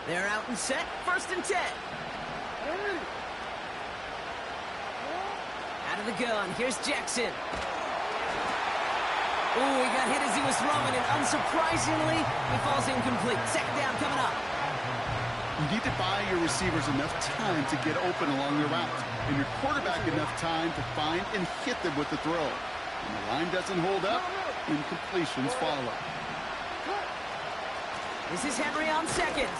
They're out and set, 1st and 10. Out of the gun, here's Jackson. Ooh, he got hit as he was throwing, and unsurprisingly, he falls incomplete. 2nd down coming up. You need to buy your receivers enough time to get open along their route, and your quarterback enough time to find and hit them with the throw. When the line doesn't hold up, incompletions follow. This is Henry on 2nd.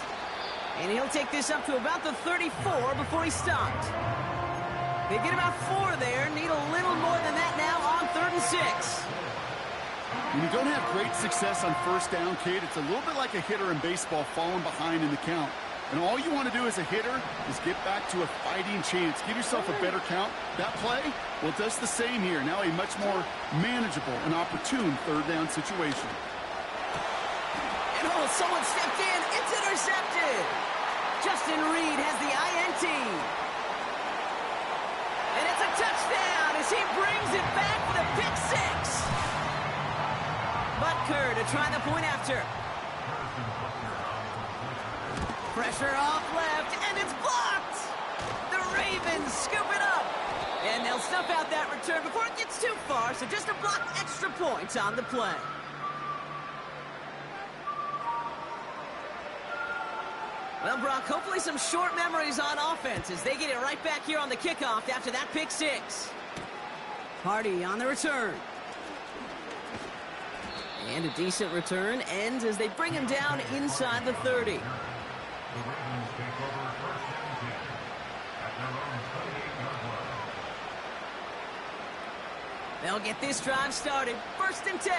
And he'll take this up to about the 34 before he stopped. They get about 4 there. Need a little more than that now on 3rd and 6. When you don't have great success on 1st down, Kate, it's a little bit like a hitter in baseball falling behind in the count. And all you want to do as a hitter is get back to a fighting chance. Give yourself a better count. That play, well, it does the same here. Now a much more manageable and opportune 3rd down situation. And oh, someone stepped in. It's intercepted. Justin Reed has the INT. And it's a touchdown as he brings it back with a pick 6. Butker to try the point after. Pressure off left, and it's blocked. The Ravens scoop it up. And they'll snuff out that return before it gets too far, so just a blocked extra point on the play. Well, Brock, hopefully some short memories on offense as they get it right back here on the kickoff after that pick 6. Hardy on the return. And a decent return ends as they bring him down inside the 30. They'll get this drive started. 1st and 10.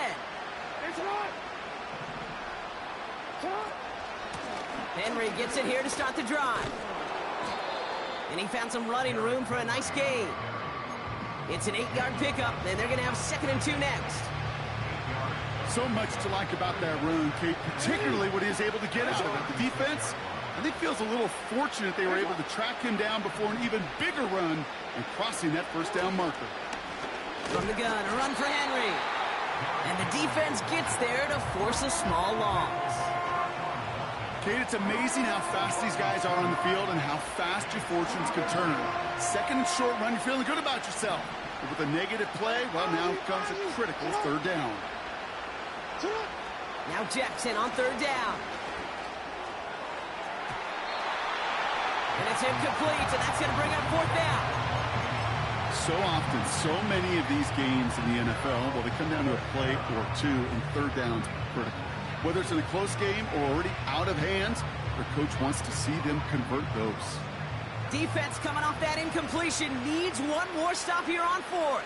Henry gets it here to start the drive. And he found some running room for a nice gain. It's an 8-yard pickup, and they're going to have 2nd and 2 next. So much to like about that run, Kate, particularly what he was able to get out of it. The defense, I think, feels a little fortunate they were able to track him down before an even bigger run and crossing that 1st down marker. From the gun, a run for Henry. And the defense gets there to force a small loss. Kate, it's amazing how fast these guys are on the field and how fast your fortunes can turn. 2nd and short run, you're feeling good about yourself. But with a negative play, well, now comes a critical 3rd down. Now Jackson on 3rd down. And it's incomplete, and that's going to bring up 4th down. So often, so many of these games in the NFL, well, they come down to a play or 2, and 3rd downs are critical. Whether it's in a close game or already out of hand, their coach wants to see them convert those. Defense coming off that incompletion needs one more stop here on 4th.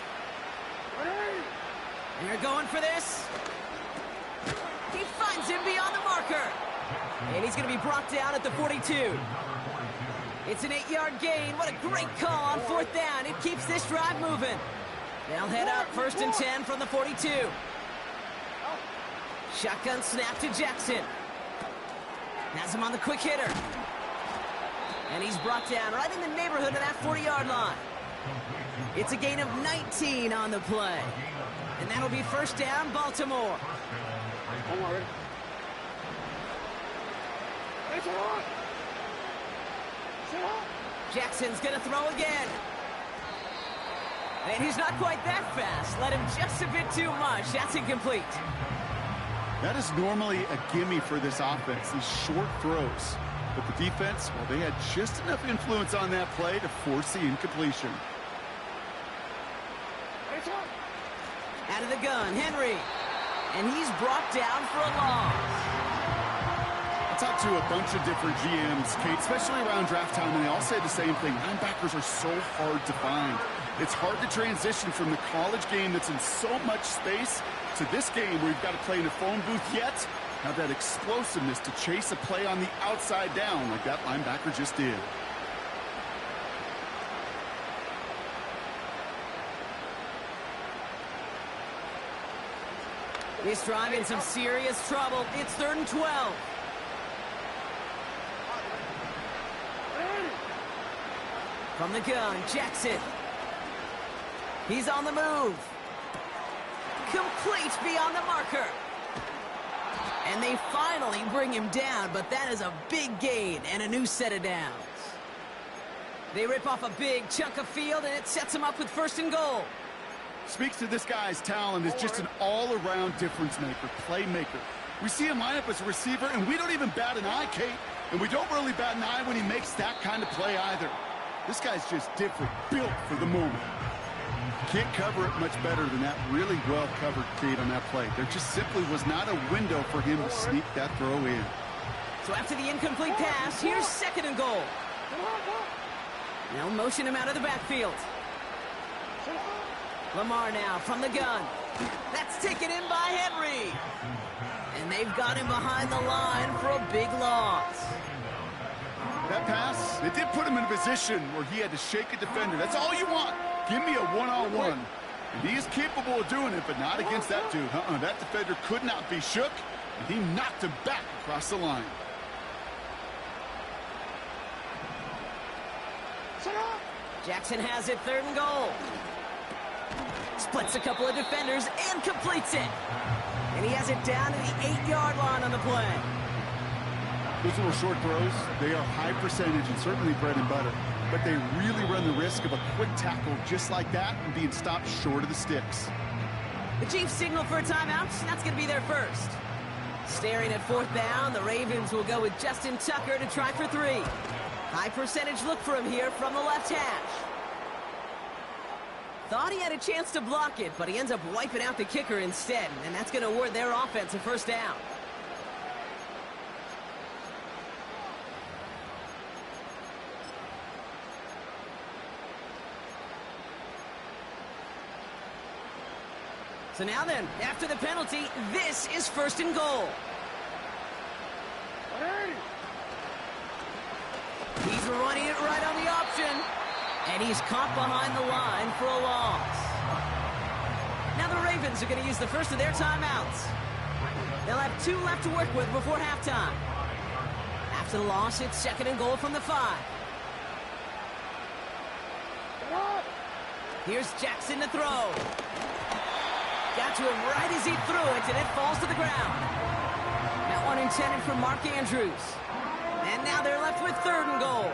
And they're going for this. He finds him beyond the marker. And he's going to be brought down at the 42. It's an 8-yard gain. What a great call on 4th down. It keeps this drive moving. They'll head up 1st and 10 from the 42. Shotgun snap to Jackson. Has him on the quick hitter. And he's brought down right in the neighborhood of that 40-yard line. It's a gain of 19 on the play. And that'll be 1st down, Baltimore. Jackson's going to throw again. And he's not quite that fast. Let him just a bit too much. That's incomplete. That is normally a gimme for this offense, these short throws. But the defense, well, they had just enough influence on that play to force the incompletion. Out of the gun, Henry. And he's brought down for a loss. I talked to a bunch of different GMs, Kate, especially around draft time, and they all say the same thing. Linebackers are so hard to find. It's hard to transition from the college game that's in so much space to this game where you've got to play in a phone booth, yet have that explosiveness to chase a play on the outside down like that linebacker just did. This drive in some serious trouble. It's 3rd and 12. From the gun, Jackson. He's on the move. Complete beyond the marker. And they finally bring him down, but that is a big gain and a new set of downs. They rip off a big chunk of field, and it sets him up with 1st and goal. Speaks to this guy's talent as just an all-around difference maker, playmaker. We see him line up as a receiver, and we don't even bat an eye, Kate. And we don't really bat an eye when he makes that kind of play either. This guy's just different, built for the moment. Can't cover it much better than that really well-covered Kate on that play. There just simply was not a window for him to sneak that throw in. So after the incomplete pass, here's 2nd and goal. Now motion him out of the backfield. Lamar now from the gun. That's taken in by Henry. And they've got him behind the line for a big loss. That pass, it did put him in a position where he had to shake a defender. That's all you want. Give me a one-on-one. And he is capable of doing it, but not against that dude. That defender could not be shook, and he knocked him back across the line. Jackson has it, 3rd and goal. Splits a couple of defenders and completes it. And he has it down to the 8-yard line on the play. Those little short throws, they are high percentage and certainly bread and butter. But they really run the risk of a quick tackle just like that and being stopped short of the sticks. The Chiefs signal for a timeout. That's going to be their first. Staring at 4th down, the Ravens will go with Justin Tucker to try for 3. High percentage look for him here from the left hash. Thought he had a chance to block it, but he ends up wiping out the kicker instead, and that's going to award their offense a 1st down. So now then, after the penalty, this is 1st and goal. He's running it right on the option. And he's caught behind the line for a loss. Now the Ravens are going to use the first of their timeouts. They'll have 2 left to work with before halftime. After the loss, it's 2nd and goal from the 5. Here's Jackson to throw. Got to him right as he threw it, and it falls to the ground. That one intended for Mark Andrews. And now they're left with 3rd and goal.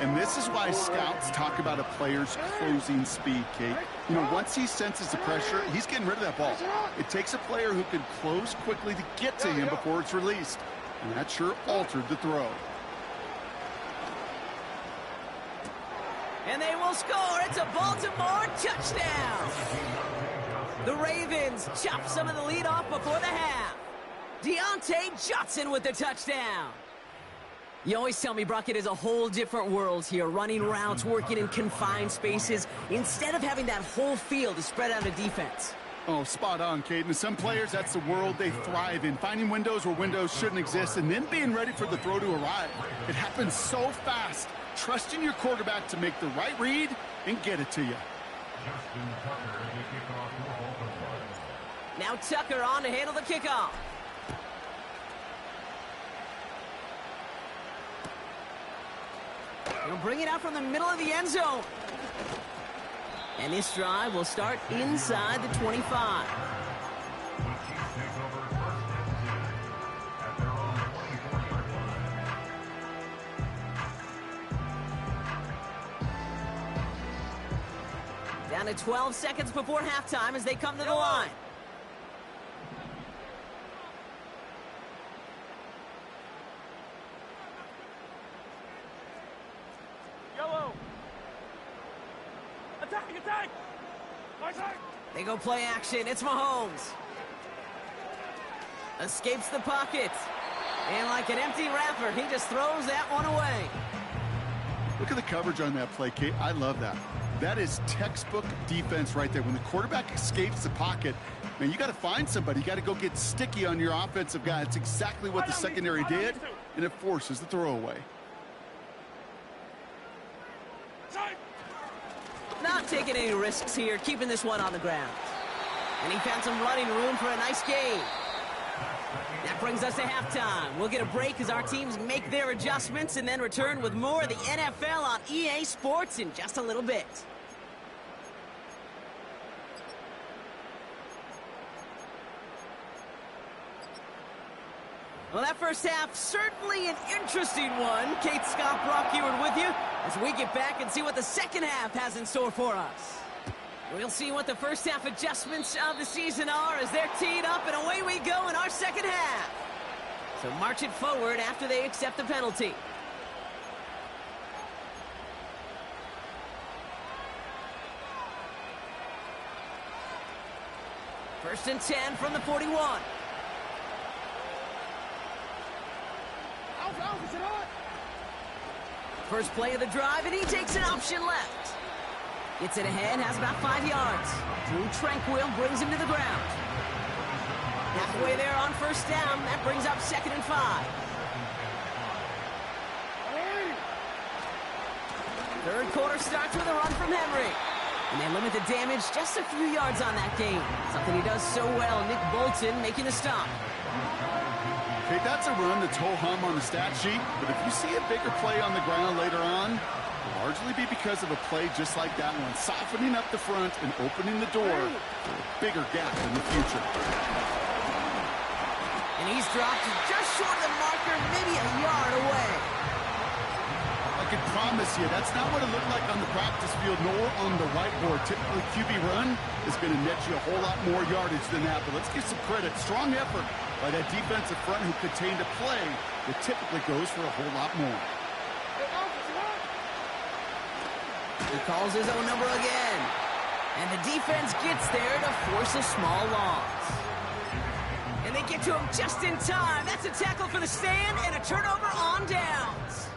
And this is why scouts talk about a player's closing speed, Kate. You know, once he senses the pressure, he's getting rid of that ball. It takes a player who can close quickly to get to him before it's released. And that sure altered the throw. And they will score. It's a Baltimore touchdown. The Ravens chop some of the lead off before the half. Deontay Johnson with the touchdown. You always tell me, Brock, it is a whole different world here, running routes, working in confined spaces, instead of having that whole field to spread out a defense. Oh, spot on, Caden. Some players, that's the world they thrive in, finding windows where windows shouldn't exist and then being ready for the throw to arrive. It happens so fast. Trusting your quarterback to make the right read and get it to you. Now Tucker on to handle the kickoff. He'll bring it out from the middle of the end zone. And this drive will start inside the 25. Down to 12 seconds before halftime as they come to the line. They go play action. It's Mahomes. Escapes the pocket. And like an empty wrapper, he just throws that one away. Look at the coverage on that play, Kate. I love that. That is textbook defense right there. When the quarterback escapes the pocket, man, you got to find somebody. You got to go get sticky on your offensive guy. It's exactly what the secondary did, and it forces the throwaway. Not taking any risks here, keeping this one on the ground. And he found some running room for a nice gain. That brings us to halftime. We'll get a break as our teams make their adjustments and then return with more of the NFL on EA Sports in just a little bit. Well, that first half, certainly an interesting one. Kate, Scott, Brock Ewart with you as we get back and see what the second half has in store for us. We'll see what the first half adjustments of the season are as they're teed up, and away we go in our second half. So march it forward after they accept the penalty. First and 10 from the 41. First play of the drive, and he takes an option left. Gets it ahead, has about 5 yards. Drew Tranquil brings him to the ground. Halfway there on first down, that brings up 2nd and 5. Third quarter starts with a run from Henry. And they limit the damage just a few yards on that game. Something he does so well. Nick Bolton making the stop. Okay, that's a run that's ho-hum on the stat sheet, but if you see a bigger play on the ground later on, it'll largely be because of a play just like that one, softening up the front and opening the door for a bigger gap in the future. And he's dropped just short of the marker, maybe a yard away. I can promise you, that's not what it looked like on the practice field nor on the whiteboard. Typically, QB run is going to net you a whole lot more yardage than that, but let's give some credit. Strong effort by that defensive front who contained a play that typically goes for a whole lot more. He calls his own number again. And the defense gets there to force a small loss. And they get to him just in time. That's a tackle for the stand and a turnover on downs.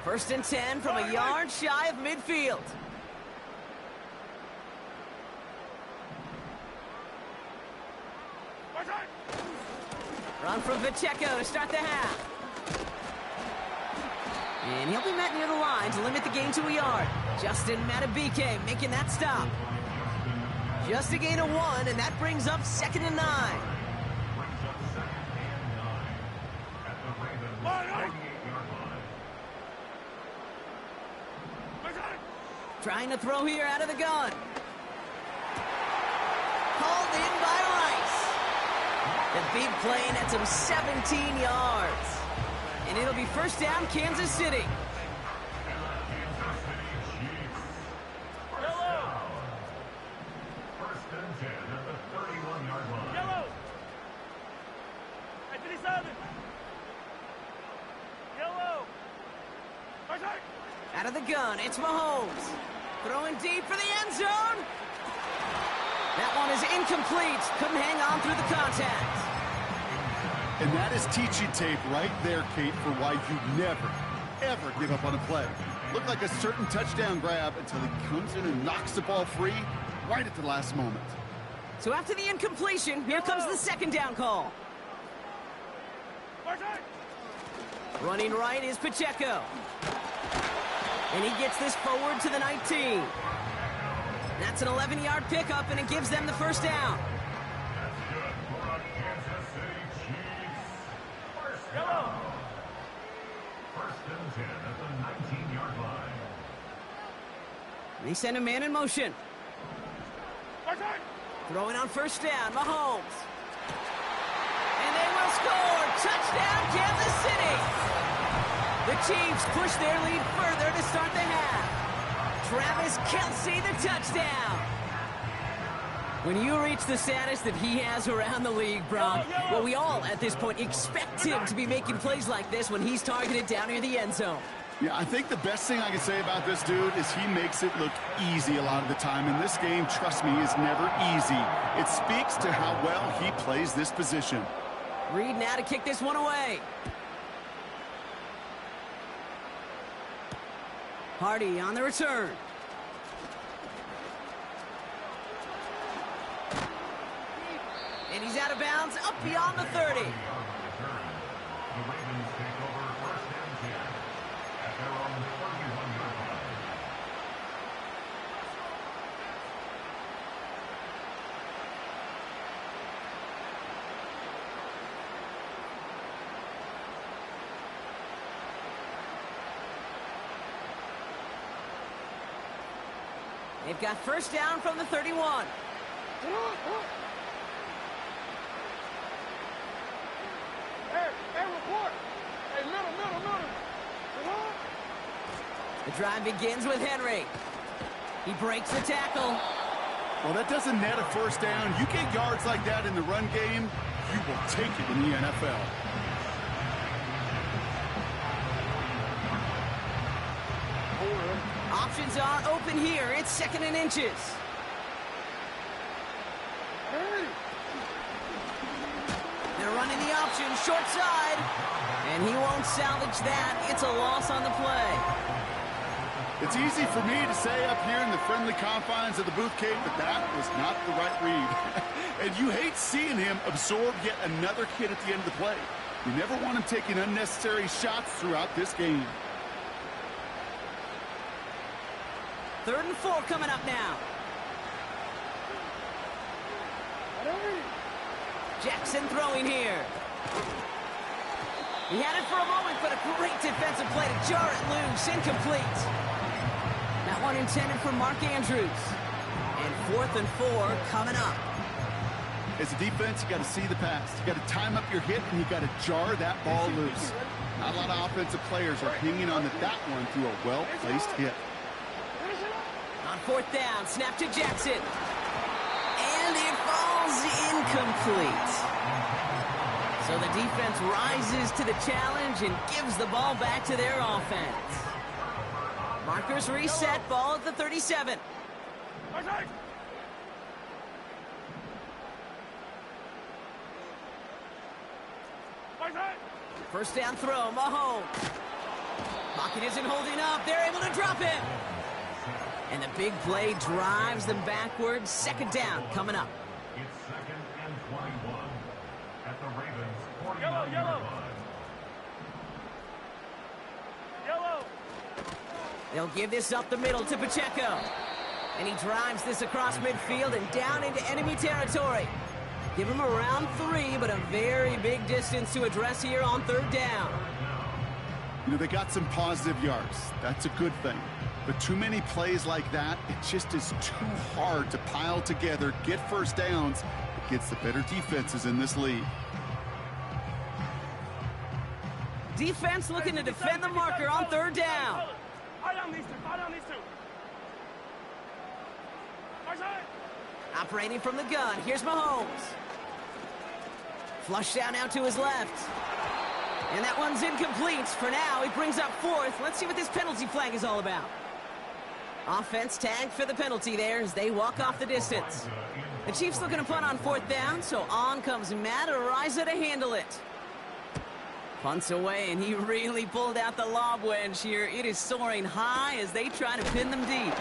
First and 10 from a yard shy of midfield. Run from Pacheco to start the half. And he'll be met near the line to limit the gain to a yard. Justin Matabike making that stop. Just a gain of 1, and that brings up 2nd and 9. Trying to throw here out of the gun. Called in by Rice. The big play nets him 17 yards. And it'll be first down, Kansas City. First and 10 at the 31-yard line. Yellow. Yellow. Out of the gun, it's Mahomes. Throwing deep for the end zone. That one is incomplete. Couldn't hang on through the contact. And that is teaching tape right there, Kate, for why you never, ever give up on a play. Looked like a certain touchdown grab until he comes in and knocks the ball free right at the last moment. So after the incompletion, here comes the second down call. Running right is Pacheco. And he gets this forward to the 19. That's an 11-yard pickup, and it gives them the first down. First and 10 at the 19-yard line. They send a man in motion. Throwing on first down, Mahomes. And they will score. Touchdown, Kansas City. The Chiefs push their lead further to start the half. Travis Kelce, the touchdown. When you reach the status that he has around the league, Brock, well, we all at this point expect him to be making plays like this when he's targeted down near the end zone. Yeah, I think the best thing I can say about this dude is he makes it look easy a lot of the time. And this game, trust me, is never easy. It speaks to how well he plays this position. Reed now to kick this one away. Hardy on the return. And he's out of bounds, up beyond the 30. The Ravens take over first and 10 at their own 31-yard line. They've got first down from the 31. The drive begins with Henry. He breaks the tackle. Well, that doesn't net a first down. You get yards like that in the run game, you will take it in the NFL. Options are open here. It's 2nd and inches. They're running the option, short side. And he won't salvage that. It's a loss on the play. It's easy for me to say up here in the friendly confines of the booth, Kate, but that was not the right read. And you hate seeing him absorb yet another hit at the end of the play. You never want him taking unnecessary shots throughout this game. 3rd and 4 coming up now. Jackson throwing here. He had it for a moment, but a great defensive play to jar it loose. Incomplete. That one intended for Mark Andrews. And 4th and 4 coming up. As a defense, you got to see the pass. You got to time up your hit, and you got to jar that ball loose. Not a lot of offensive players are hanging on to that one through a well-placed hit. On 4th down, snap to Jackson. And it falls incomplete. So the defense rises to the challenge and gives the ball back to their offense. Markers reset, ball at the 37. First down throw, Mahomes. Pocket isn't holding up. They're able to drop him. And the big play drives them backwards. 2nd down coming up. It's 2nd and 21 at the Ravens' 49-yard line. They'll give this up the middle to Pacheco. And he drives this across midfield and down into enemy territory. Give him around 3, but a very big distance to address here on 3rd down. You know, they got some positive yards. That's a good thing. But too many plays like that, it just is too hard to pile together, get first downs against the better defenses in this league. Defense looking to defend the marker on 3rd down. Operating from the gun, here's Mahomes. Flush down out to his left. And that one's incomplete. For now, he brings up 4th. Let's see what this penalty flag is all about. Offense tagged for the penalty there as they walk off the distance. The Chiefs looking to punt on 4th down, so on comes Matt Ariza to handle it. Punts away, and he really pulled out the lob wedge here. It is soaring high as they try to pin them deep.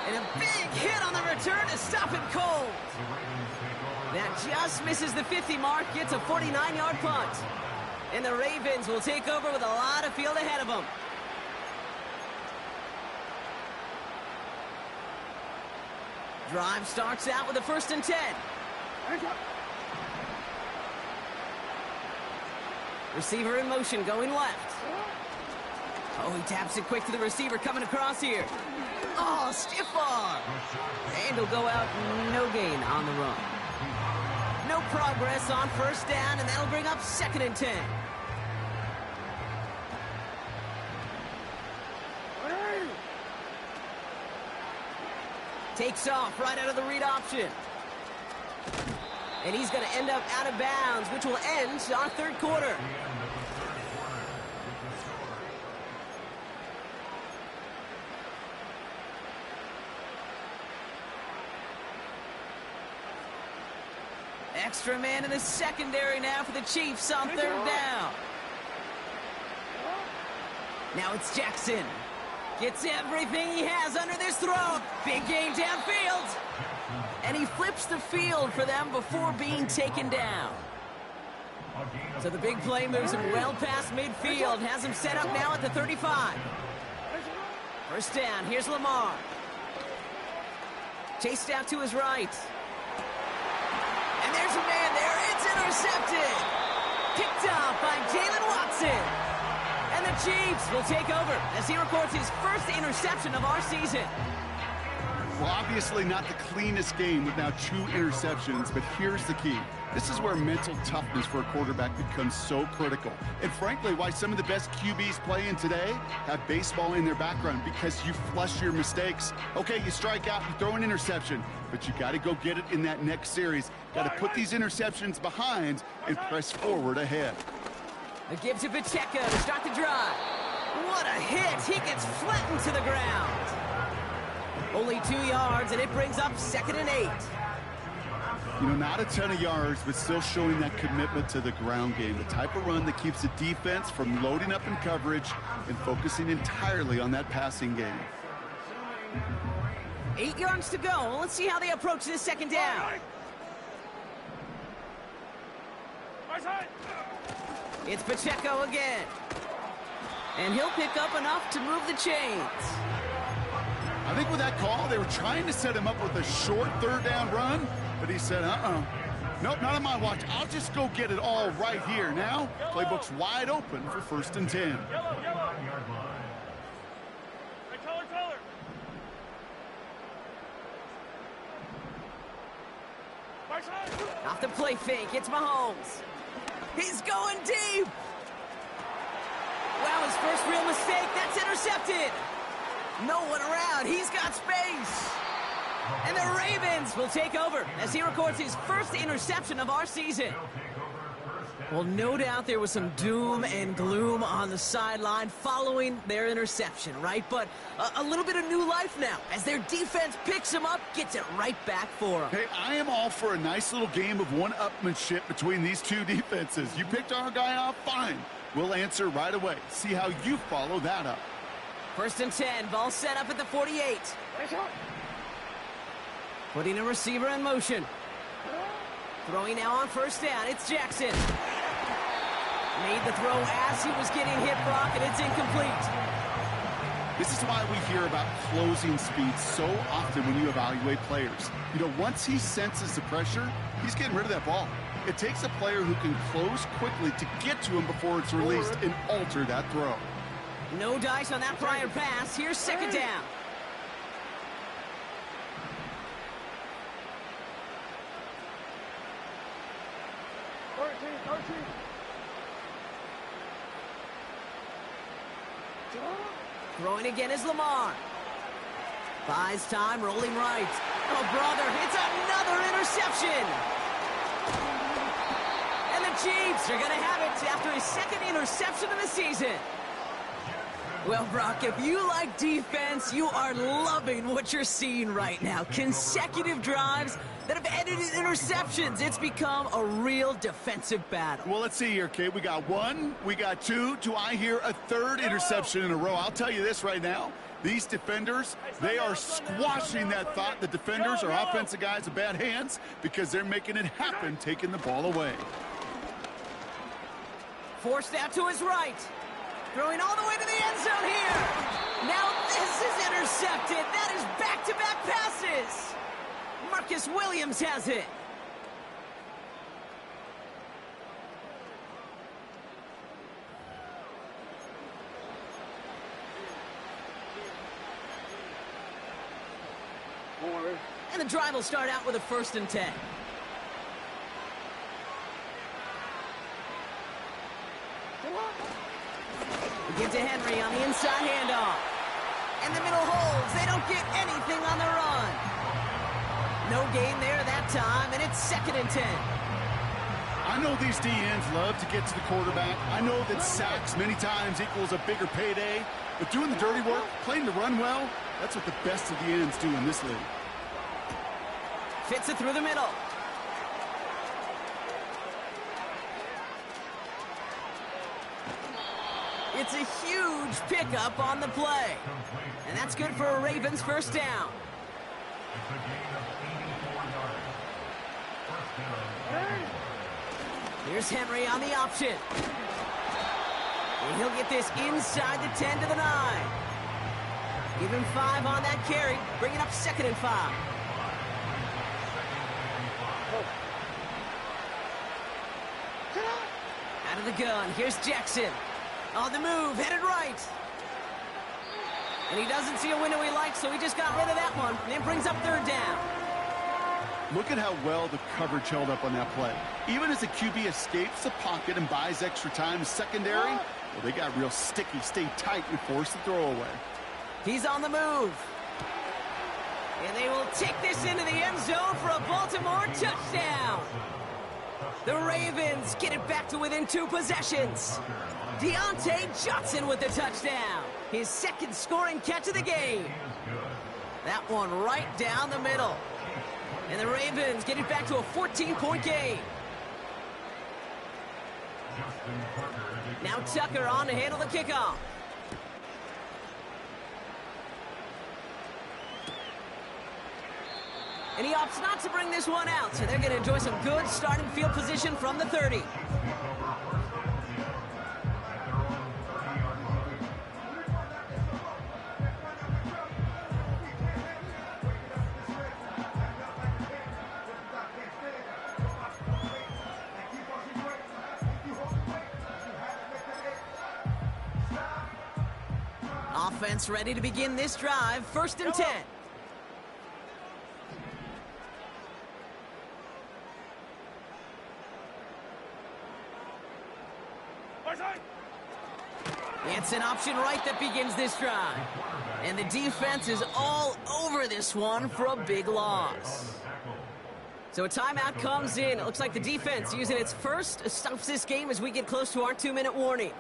And a big hit on the return to stop it cold. That just misses the 50 mark, gets a 49-yard punt. And the Ravens will take over with a lot of field ahead of them. Drive starts out with a 1st and 10. Receiver in motion, going left. Oh, he taps it quick to the receiver coming across here. Oh, stiff arm. And he'll go out, no gain on the run. No progress on 1st down, and that'll bring up 2nd and 10. Takes off right out of the read option. And he's going to end up out of bounds, which will end our 3rd quarter. Extra man in the secondary now for the Chiefs on 3rd down. Now it's Jackson. Gets everything he has under this throw. Big game downfield. And he flips the field for them before being taken down. So the big play moves him well past midfield. Has him set up now at the 35. First down. Here's Lamar. Chased out to his right. And there's a man there. It's intercepted. Picked off by Jalen Watson. And the Chiefs will take over as he records his first interception of our season. Well, obviously not the cleanest game with now 2 interceptions, but here's the key. This is where mental toughness for a quarterback becomes so critical. And frankly, why some of the best QBs playing today have baseball in their background, because you flush your mistakes. Okay, you strike out, you throw an interception, but you got to go get it in that next series. Got to put these interceptions behind and press forward ahead. A give to Pacheco to start the drive. What a hit! He gets flattened to the ground. Only 2 yards, and it brings up 2nd and 8. You know, not a ton of yards, but still showing that commitment to the ground game. The type of run that keeps the defense from loading up in coverage and focusing entirely on that passing game. 8 yards to go. Let's see how they approach this 2nd down. It's Pacheco again. And he'll pick up enough to move the chains. I think with that call, they were trying to set him up with a short 3rd down run, but he said, nope, not on my watch. I'll just go get it all right here. Now, playbook's wide open for 1st and 10. Off the play fake, it's Mahomes. He's going deep. Wow, his first real mistake. That's intercepted. No one around. He's got space. And the Ravens will take over as he records his first interception of our season. Well, no doubt there was some doom and gloom on the sideline following their interception, right? But a little bit of new life now as their defense picks him up, gets it right back for him. Hey, I am all for a nice little game of one-upmanship between these 2 defenses. You picked our guy off, fine. We'll answer right away. See how you follow that up. 1st and 10, ball set up at the 48. Putting a receiver in motion. Throwing now on 1st down, it's Jackson. Made the throw as he was getting hit, Brock, and it's incomplete. This is why we hear about closing speed so often when you evaluate players. You know, once he senses the pressure, he's getting rid of that ball. It takes a player who can close quickly to get to him before it's released and alter that throw. No dice on that prior pass. Here's 2nd down. Throwing again is Lamar. Buys time, rolling right. Oh, brother, it's another interception. And the Chiefs are going to have it after his 2nd interception of the season. Well, Brock, if you like defense, you are loving what you're seeing right now. Consecutive drives that have ended in interceptions. It's become a real defensive battle. Well, let's see here, Kate. We got 1, we got 2. Do I hear a 3rd interception in a row? I'll tell you this right now. These defenders, they are squashing that thought. The defenders are offensive guys with bad hands because they're making it happen, taking the ball away. Forced out to his right. Throwing all the way to the end zone here. Now this is intercepted. That is back-to-back passes. Marcus Williams has it. And the drive will start out with a 1st and 10. Give to Henry on the inside handoff. And the middle holds. They don't get anything on the run. No gain there that time, and it's 2nd and 10. I know these DNs love to get to the quarterback. I know that sacks many times equals a bigger payday. But doing the dirty work, playing the run well, that's what the best of the ends do in this league. Fits it through the middle. It's a huge pickup on the play. And that's good for a Ravens 1st down. Here's Henry on the option. And he'll get this inside the 10 to the 9. Give him 5 on that carry, bringing up 2nd and 5. Out of the gun, here's Jackson. On the move, headed right. And he doesn't see a window he likes, so he just got rid of that one. And it brings up third down. Look at how well the coverage held up on that play. Even as the QB escapes the pocket and buys extra time, secondary, well, they got real sticky, stayed tight, and forced the throw away. He's on the move. And they will take this into the end zone for a Baltimore touchdown. The Ravens get it back to within 2 possessions. Deontay Johnson with the touchdown. His second scoring catch of the game. That one right down the middle. And the Ravens get it back to a 14-point game. Now Tucker on to handle the kickoff. And he opts not to bring this one out, so they're going to enjoy some good starting field position from the 30. Offense ready to begin this drive. 1st and 10. It's an option right that begins this drive. And the defense is all over this one for a big loss. So a timeout comes in. It looks like the defense using its first stops this game as we get close to our 2-minute warning.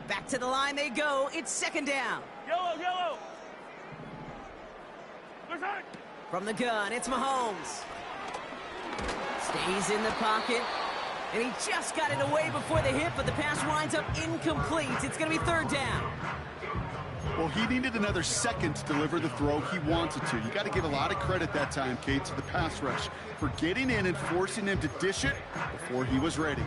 Back to the line they go. It's 2nd down. Yellow. From the gun, it's Mahomes. Stays in the pocket. And he just got it away before the hit, but the pass winds up incomplete. It's going to be 3rd down. Well, he needed another second to deliver the throw he wanted to. You got to give a lot of credit that time, Kate, to the pass rush for getting in and forcing him to dish it before he was ready.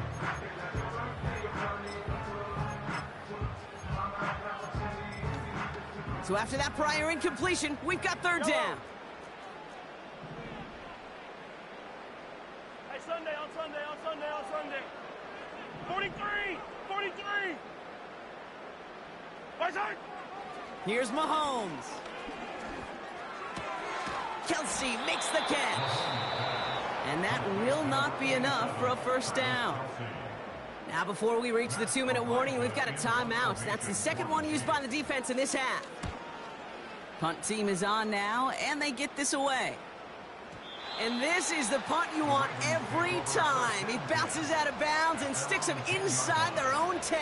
So after that prior incompletion, we've got 3rd down. Hey, Sunday. 43. Here's Mahomes. Kelsey makes the catch. And that will not be enough for a 1st down. Now before we reach the 2-minute warning, we've got a timeout. That's the 2nd one used by the defense in this half. Punt team is on now, and they get this away. And this is the punt you want every time. He bounces out of bounds and sticks them inside their own 10.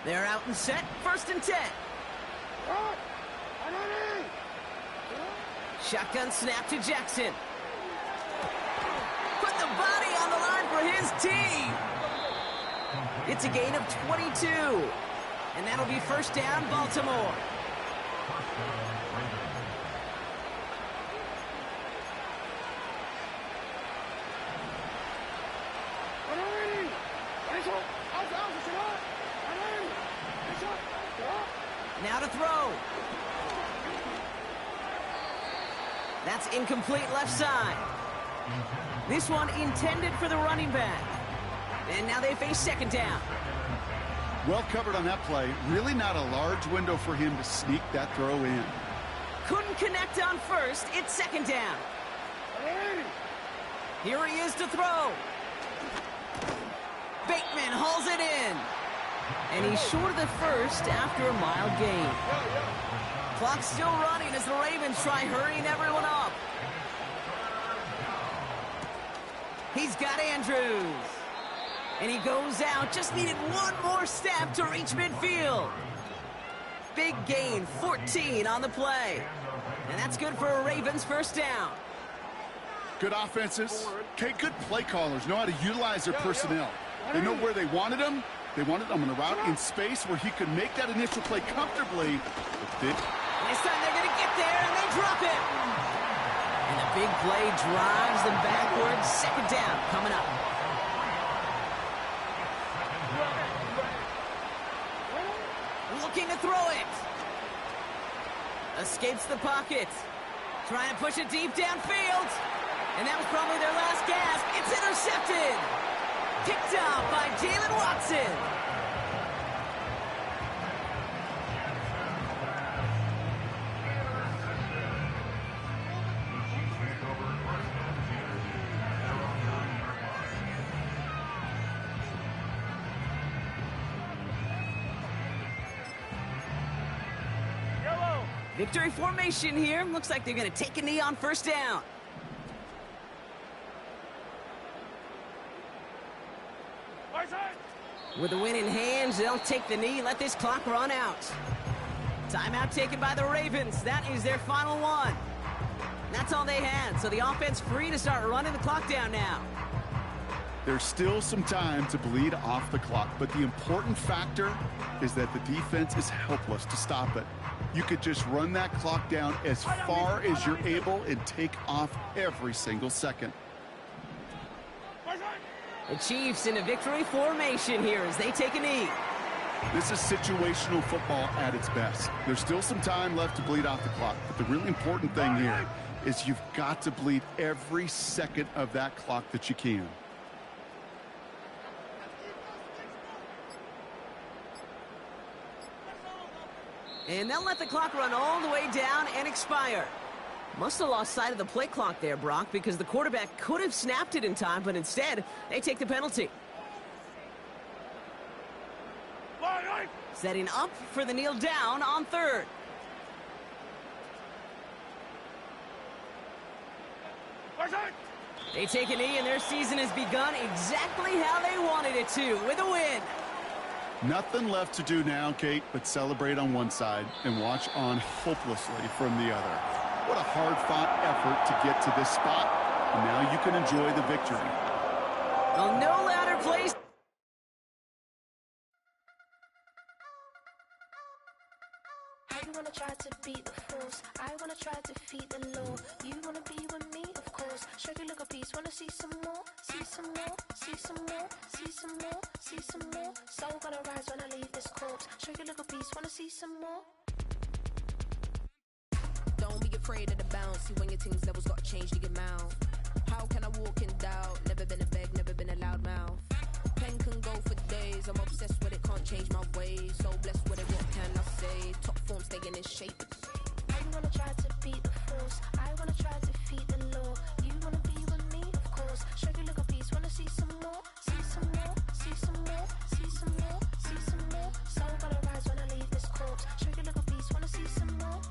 They're out and set. 1st and 10. Shotgun snap to Jackson. Put the body on the line for his team. It's a gain of 22. And that'll be 1st down, Baltimore. Now to throw. That's incomplete left side. This one intended for the running back. And now they face 2nd down. Well covered on that play. Really not a large window for him to sneak that throw in. Couldn't connect on 1st. It's 2nd down. Here he is to throw. Bateman hauls it in. And he's short of the 1st after a mild gain. Clock's still running as the Ravens try hurrying everyone up. He's got Andrews. And he goes out. Just needed one more step to reach midfield. Big gain, 14 on the play. And that's good for a Ravens 1st down. Good offenses. Okay, good play callers know how to utilize their personnel. They know where they wanted them. They wanted them on a route in space where he could make that initial play comfortably. This time they're going to get there, and they drop it. And the big play drives them backwards. 2nd down coming up. throw it. Escapes the pocket. Trying to push it deep downfield. And that was probably their last gasp. It's intercepted. Picked off by Jalen Watson. Victory formation here. Looks like they're going to take a knee on first down. With the win in hand, they'll take the knee, let this clock run out. Timeout taken by the Ravens. That is their final one. That's all they had, so the offense free to start running the clock down now. There's still some time to bleed off the clock, but the important factor is that the defense is helpless to stop it. You could just run that clock down as far as you're able and take off every single second. The Chiefs in a victory formation here as they take a knee. This is situational football at its best. There's still some time left to bleed off the clock, but the really important thing here is you've got to bleed every second of that clock that you can. And they'll let the clock run all the way down and expire. Must have lost sight of the play clock there, Brock, because the quarterback could have snapped it in time, but instead, they take the penalty. Setting up for the kneel down on third. They take a knee, and their season has begun exactly how they wanted it to, with a win. Nothing left to do now, Kate, but celebrate on one side and watch on hopelessly from the other. What a hard-fought effort to get to this spot, and now you can enjoy the victory. Well, no louder place. I wanna try to beat the force. I wanna try to defeat the law. You wanna be with me, of course. Show you look a piece. Wanna see some more? See some more? See some more? See some more? See some more? Soul gonna rise when I leave this corpse. Show you look a piece. Wanna see some more? Don't be afraid of the bounce. See when your things levels got changed to your mouth. How can I walk in doubt? Never been a beg, never been a loud mouth. Pen can go for days. I'm obsessed with it, can't change my ways. So blessed with it, what can I say? Top form staying in shape. I wanna try to beat the force. I wanna try to defeat the law. You wanna be with me, of course. Show you look a piece. Wanna see some more? See some more? See some more? See some more? See some more? Soul gonna rise when I leave this corpse. Show you look a piece. Wanna see some more?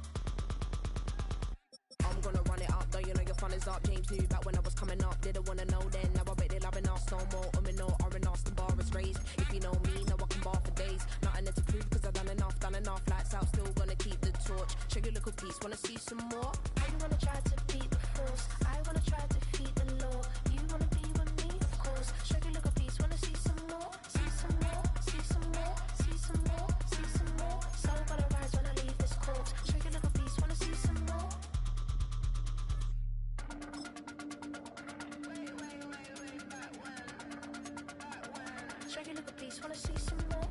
I'm gonna run it up, though you know your fun is up. James knew back when I was coming up. Didn't wanna know then, now I bet they're loving us. No more, no R&R, the bar is raised. If you know me, now I can bar for days. Nothing to prove, cause I've done enough. Lights out, still gonna keep the torch. Show you a little piece, wanna see some more? I wanna try to beat the force. I wanna try to defeat the law. You wanna be with me, of course. Show you look a piece. Wanna see some more? See some more? See some more? See some more? See some more? Soul gonna rise when I leave this corpse. Show you look a piece. Wanna see some more? Show you look a piece. Wanna see some more?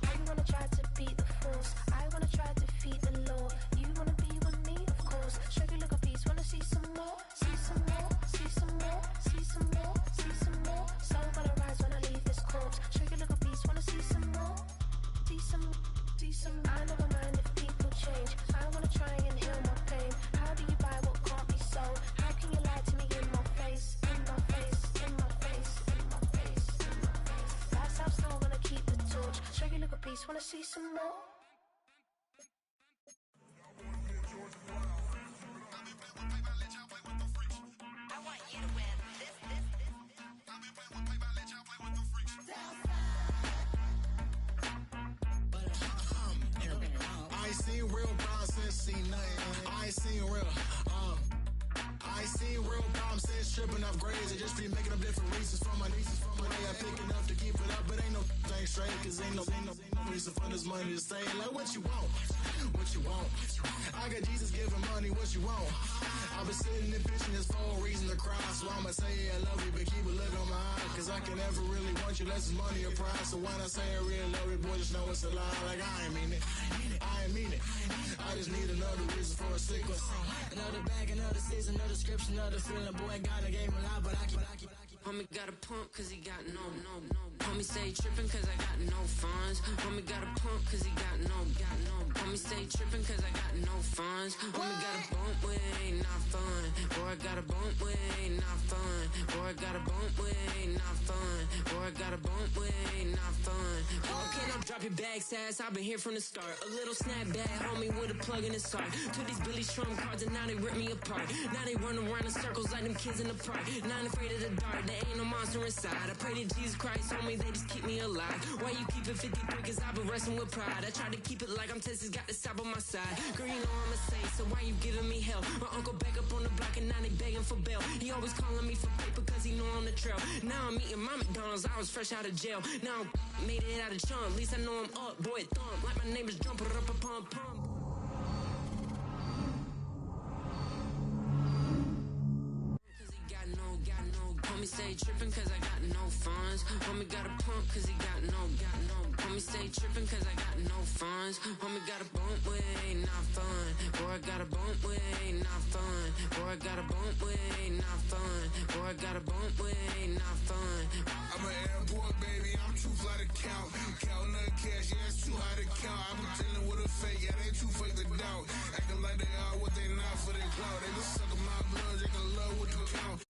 I wanna try to beat the force. I wanna try to defeat the law. You wanna be with me, of course. Show you look a piece. Wanna see some more? See some more? See some more? See some more? See some more? Soul gonna rise when I leave this corpse. Show you look a piece. Wanna see some more? See some? See some? I never mind if people change. I wanna try and heal my pain. How do you buy what can't be sold? How can you lie to me in my face? In my face? In my face? In my face? In my face? That's how still gonna keep the torch. Show you look a piece. Wanna see some more? I ain't seen real brown since seen nothing. I ain't seen real, I ain't seen real problems since tripping up grades. They just be making up different reasons for my nieces. From my day I picking up to keep it up, but ain't no thing straight, cause ain't no reason for this money to stay. Like, what you want? What you want? I got Jesus giving money, what you want? I've been sitting and bitching this for a reason to cry. So I'ma say I love you, but keep a look on my eye. Cause I can never really want you less is money or pride. So when I say I really love you, boy, just know it's a lie. Like, I ain't mean it. I ain't mean it. I just need another reason for a sickle. Another bag, another season, another description, another feeling. Boy, God, I gave him a lot, but I keep. Homie got a pump cause he got no. Homie stay trippin' cause I got no funds. Homie got a pump cause he got no. Homie stay trippin' cause I got no funds. Homie got a bump with it ain't not fun. Boy, I got a bump with it ain't not fun. Boy, I got a bump with it ain't not fun. Boy, I got a bump with it ain't not fun. Okay, now drop your bag, sass. I've been here from the start. A little snapback, homie, with a plug in his heart. Took these Billy Trump cards and now they rip me apart. Now they run around in circles like them kids in the park. Not afraid of the dark. There ain't no monster inside. I pray to Jesus Christ, homie, they just keep me alive. Why you keep it 53? Cause I've been wrestling with pride. I try to keep it like I'm Texas, got the South on my side. Girl, you know I'm a saint, so why you giving me hell? My uncle back up on the block and now they begging for bail. He always calling me for paper cause he know I'm the trail. Now I'm eating my McDonald's, I was fresh out of jail. Now I'm made it out of chump, at least I know I'm up, boy, thump. Like my neighbors jumping up a pump. Homie stay trippin' cause I got no funds. Homie got a pump cause he got no. Homie stay trippin' cause I got no funds. Homie got a bump with it ain't not fun. Boy, I got a bump with it ain't not fun. Boy, I got a bump with it ain't not fun. Boy, I got a bump with it ain't not fun. I'm an airport baby, I'm too fly to count. Counting the cash, yeah, it's too high to count. I'm dealing with a fake, yeah, they too fake to doubt. Acting like they are what they not for their clout. They just suckin' my blood, they can love what you count.